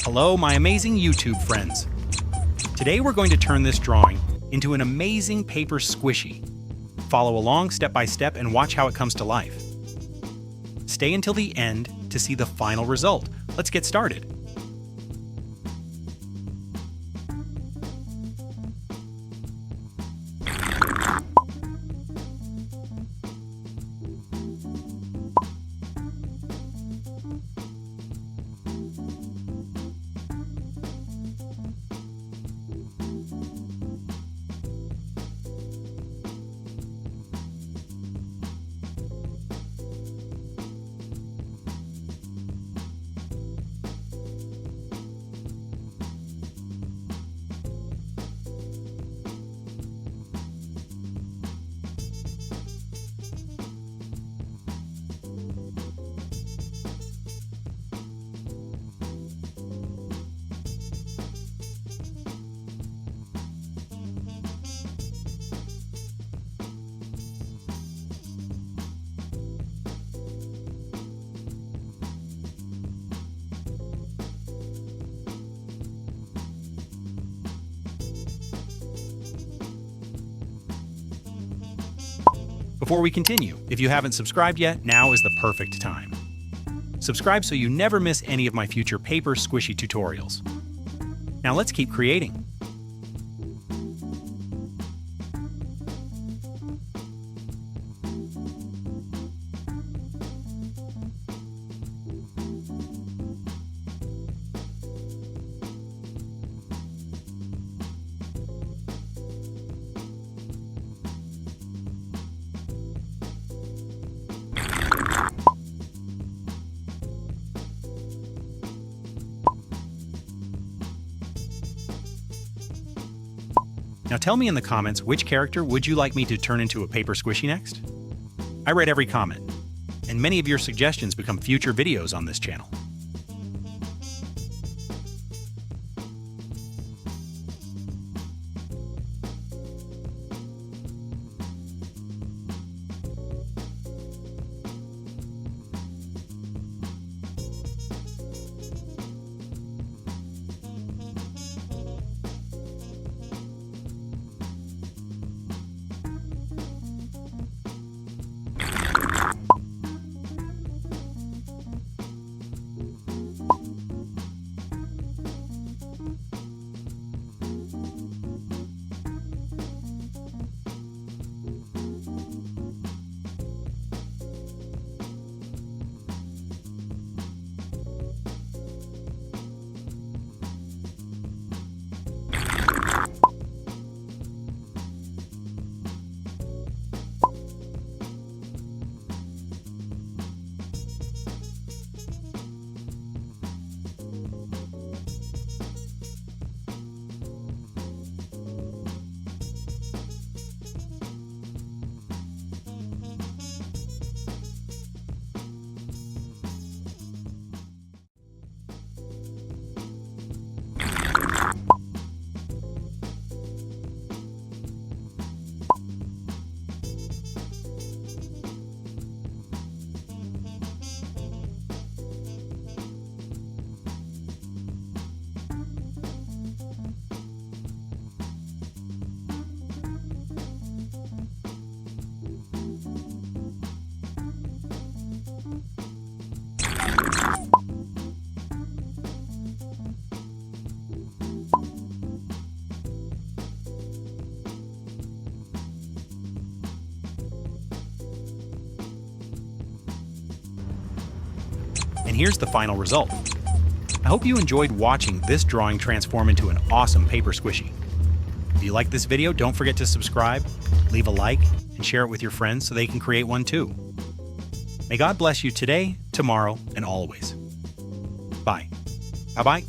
Hello, my amazing YouTube friends. Today we're going to turn this drawing into an amazing paper squishy. Follow along step by step and watch how it comes to life. Stay until the end to see the final result. Let's get started. Before we continue, if you haven't subscribed yet, now is the perfect time. Subscribe so you never miss any of my future paper squishy tutorials. Now let's keep creating. Now tell me in the comments which character would you like me to turn into a paper squishy next? I read every comment, and many of your suggestions become future videos on this channel. And here's the final result. I hope you enjoyed watching this drawing transform into an awesome paper squishy. If you like this video, don't forget to subscribe, leave a like, and share it with your friends so they can create one too. May God bless you today, tomorrow, and always. Bye. Bye-bye.